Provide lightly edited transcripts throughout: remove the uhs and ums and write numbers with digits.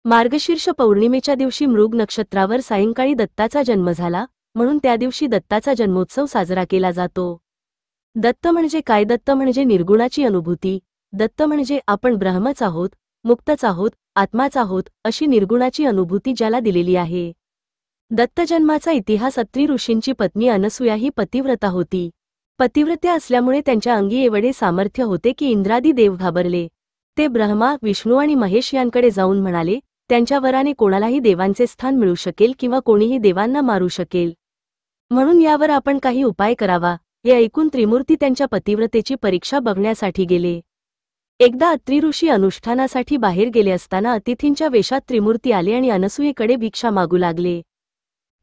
मार्गशीर्ष पौर्णिमेच्या दिवशी मृग नक्षत्रावर सायंकाळी दत्ताचा जन्म झाला, म्हणून त्या दिवशी दत्ताचा जन्मोत्सव साजरा केला जातो। दत्त म्हणजे काय? दत्त म्हणजे निर्गुणाची अनुभूती। दत्त म्हणजे आपण ब्रह्मच आहोत, मुक्तच आहोत, आत्माच आहोत, अशी निर्गुणाची अनुभूती ज्याला दिलेली आहे। दत्त जन्माचा इतिहास अत्री ऋषींची पत्नी अनसूया ही पतिव्रता होती। पतिव्रत्या असल्यामुळे त्यांच्या अंगी एवढे सामर्थ्य होते की इंद्रादी देव घाबरले। ते ब्रह्मा, विष्णू आणि महेश यांकडे जाऊन म्हणाले, त्यांच्या वराने कोणालाही देवांचे स्थान मिळू शकेल किंवा कोणीही देवांना मारू शकेल, म्हणून यावर आपण काही उपाय करावा। हे ऐकून त्रिमूर्ती त्यांच्या पतिव्रतेची परीक्षा बघण्यासाठी गेले। एकदा अत्री ऋषी अनुष्ठानासाठी बाहेर गेले असताना अतिथींच्या वेशात त्रिमूर्ती आले आणि अनसूयेकडे भिक्षा मागू लागले।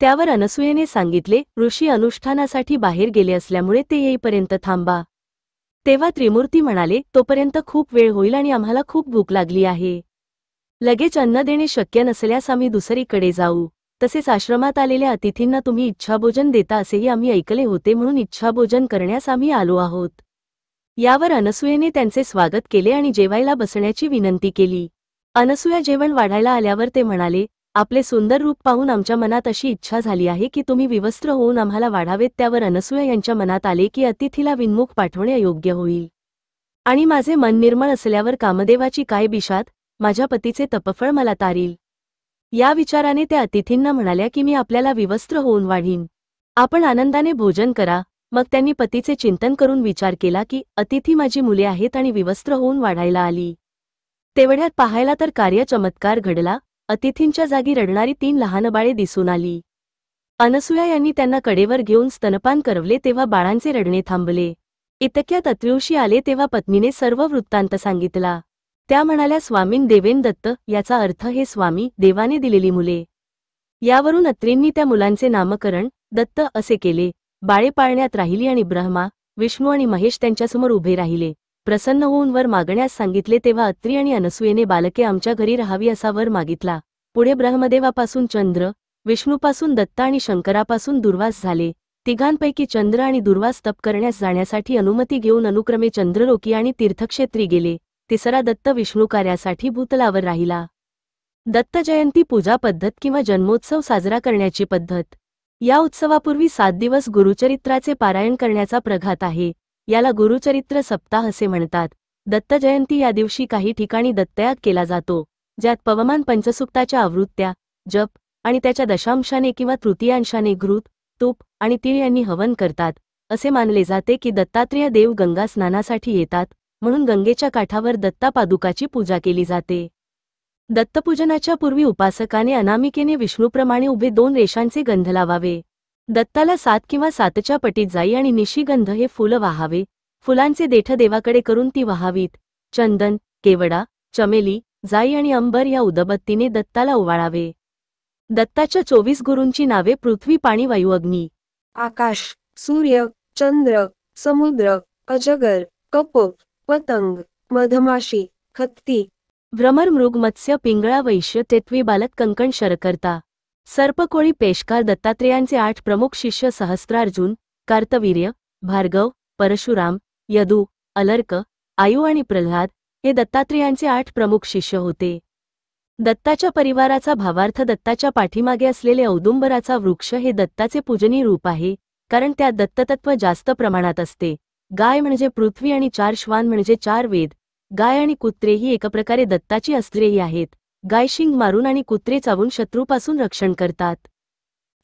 त्यावर अनसूयेने सांगितले, ऋषी अनुष्ठानासाठी बाहेर गेले असल्यामुळे ते येईपर्यंत थांबा। तेव्हा त्रिमूर्ती म्हणाले, तोपर्यंत खूप वेळ होईल आणि आम्हाला खूप भूक लागली आहे। लगेच अन्न देणे शक्य नसल्यास आम्ही दुसरीकडे जाऊ। तसेच आश्रमात आलेल्या अतिथींना तुम्ही इच्छाभोजन देता असेही आम्ही ऐकले होते, म्हणून इच्छाभोजन करण्यास आम्ही आलो आहोत। यावर अनसूयेने त्यांचे स्वागत केले आणि जेवायला बसण्याची विनंती केली। अनसूया जेवण वाढायला आल्यावर ते म्हणाले, आपले सुंदर रूप पाहून आमच्या मनात अशी इच्छा झाली आहे की तुम्ही विवस्त्र होऊन आम्हाला वाढावेत। त्यावर अनसूया यांच्या मनात आले की अतिथीला विनमुख पाठवणे अयोग्य होईल आणि माझे मन निर्मळ असल्यावर कामदेवाची काय बिशात, माझ्या पतीचे तपफळ मला तारील। या विचाराने त्या अतिथींना म्हणाल्या की मी आपल्याला विवस्त्र होऊन वाढीन, आपण आनंदाने भोजन करा। मग त्यांनी पतीचे चिंतन करून विचार केला की अतिथी माझी मुले आहेत आणि विवस्त्र होऊन वाढायला आली। तेवढ्यात पाहायला तर कार्य चमत्कार घडला। अतिथींच्या जागी रडणारी 3 लहान बाळे दिसून आली। अनसूया यांनी त्यांना कडेवर घेऊन स्तनपान करवले तेव्हा बाळांचे रडणे थांबले। इतक्यात अत्री ऋषी आले तेव्हा पत्नीने सर्व वृत्तांत सांगितला। त्या म्हणाल्या, स्वामीन देवेन दत्त, याचा अर्थ हे स्वामी, देवाने दिलेली मुले। यावरून अत्रींनी त्या मुलांचे नामकरण दत्त असे केले। बाळे पाळण्यात राहिली आणि ब्रह्मा, विष्णू आणि महेश त्यांच्यासमोर उभे राहिले। प्रसन्न होऊन वर मागण्यास सांगितले तेव्हा अत्री आणि अनसूयेने बालके आमच्या घरी राहावी असा वर मागितला। पुढे ब्रह्मदेवापासून चंद्र, विष्णूपासून दत्त आणि शंकरापासून दुर्वास झाले। तिघांपैकी चंद्र आणि दुर्वास तप करण्यास जाण्यासाठी अनुमती घेऊन अनुक्रमे चंद्रलोकी आणि तीर्थक्षेत्री गेले। तिसरा दत्त विष्णू कार्यासाठी भूतलावर राहिला। दत्त जयंती पूजा पद्धत किंवा जन्मोत्सव साजरा करण्याची पद्धत। या उत्सवापूर्वी 7 दिवस गुरुचरित्राचे पारायण करण्याचा प्रघात आहे। याला गुरुचरित्र सप्ताह असे म्हणतात। दत्त जयंती या दिवशी काही ठिकाणी दत्तयाग केला जातो, ज्यात पवमान पंचसूक्ताच्या आवृत्त्या, जप आणि त्याच्या दशांशाने किंवा तृतीयांशाने घृत, तूप आणि तीळ यांनी हवन करतात। असे मानले जाते की दत्तात्रेय देव गंगा स्नानासाठी येतात, म्हणून गंगेच्या काठावर दत्ता पादुकाची पूजा केली जाते। दत्तपूजनाच्या पूर्वी उपासकाने अनामिकेने विष्णूप्रमाणे उभे 2 रेषांचे गंध लावावे। दत्ताला 7 किंवा 7च्या पटीत जाई आणि निशिगंध हे फुलं वाहावे। फुलांचे देठ देवाकडे करून ती वाहावीत। चंदन, केवडा, चमेली, जाई आणि अंबर या उदबत्तीने दत्ताला ओवाळावे। दत्ताच्या 24 गुरूंची नावे पृथ्वी, पाणी, वायू, अग्नी, आकाश, सूर्य, चंद्र, समुद्र, अजगर, कपोत, पतंग, मधमाशी, हत्ती, भ्रमर, मृग, मत्स्य, पिंगळा, वैश्य, तेत्वी, बालक, कंकण, शरकर्ता, सर्पकोळी, पेशकार। दत्तात्रेयांचे 8 प्रमुख शिष्य सहस्त्रार्जुन, कार्तवीर्य, भार्गव, परशुराम, यदू, अलर्क, आयु आणि प्रल्हाद हे दत्तात्रेयांचे 8 प्रमुख शिष्य होते। दत्ताच्या परिवाराचा भावार्थ दत्ताच्या पाठीमागे असलेले औदुंबराचा वृक्ष हे दत्ताचे पूजनीय रूप आहे, कारण त्यात दत्ततत्व जास्त प्रमाणात असते। गाय म्हणजे पृथ्वी आणि 4 श्वान म्हणजे 4 वेद। गाय आणि कुत्रे ही एकप्रकारे दत्ताची अस्त्रेही आहेत। गाय शिंग मारून आणि कुत्रे चावून शत्रूपासून रक्षण करतात।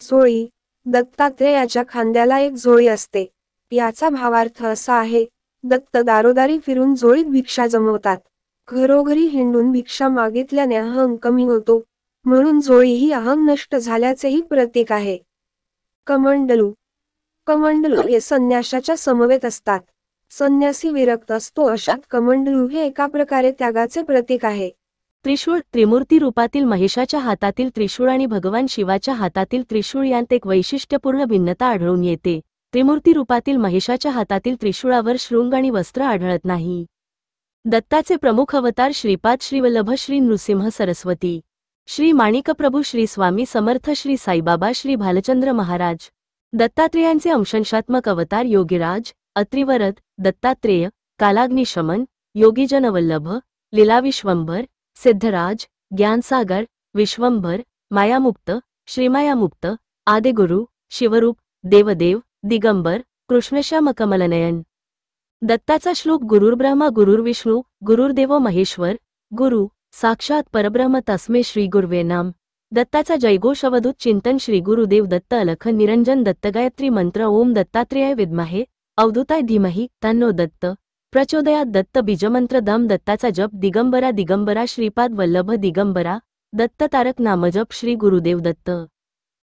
झोळी, दत्तात्रेयाच्या खांद्याला एक झोळी असते। याचा भावार्थ असा आहे, दत्त दारोदारी फिरून झोळीत भिक्षा जमवतात। घरोघरी हिंडून भिक्षा मागितल्याने अहंग कमी होतो, म्हणून झोळी ही अहंग नष्ट झाल्याचेही प्रतीक आहे। कमंडलू, कमंडलू हे संन्याशाच्या समवेत असतात। संन्यासी विरक्त असतो अशात कमंडलू हे एका प्रकारे त्यागाचे प्रतीक आहे। त्रिशूळ, त्रिमूर्ती रूपातील महेशाच्या हातातील त्रिशूळ आणि भगवान शिवाच्या हातातील त्रिशूळ यांत एक वैशिष्ट्यपूर्ण भिन्नता आढळून येते। त्रिमूर्ती रूपातील महेशाच्या हातातील त्रिशूळावर शृंग आणि वस्त्र आढळत नाही। दत्ताचे प्रमुख अवतार श्रीपाद, श्रीवल्लभ, श्री नृसिंह सरस्वती, श्री माणिकप्रभू, श्री स्वामी समर्थ, श्री साईबाबा, श्री भालचंद्र महाराज। दत्तात्रेयांचे अंशंशात्मक अवतार योगीराज, अत्रिवरद, दत्तात्रेय, कालाग्निशमन, योगीजनवल्लभ, लीलाविश्वंभर, सिद्धराज, ज्ञानसागर, विश्वंभर, मायामुक्त, श्रीमायामुक्त, आदिगुरु, शिवरूप, देवदेव, दिगंबर, कृष्णश्याम कमलनयन. दत्ताचा श्लोक गुरुर्ब्रह्मा गुरुर्विष्णू गुरुर्देव महेश्वर, गुरु साक्षात परब्रह्म तस्मै श्री गुरुवे नाम. दत्ताचा जयघोष अवधूत चिंतन श्री गुरुदेव दत्त अलख निरंजन दत्त गायत्री मंत्र ओम दत्तात्रेयाय विद्महे अवधूताय धीमहि तन्नो दत्त प्रचोदयात दत्त बीजमंत्र दम दत्ताचा जप दिगंबरा दिगंबरा श्रीपाद वल्लभ दिगंबरा दत्त तारक नामजप श्री गुरुदेव दत्त.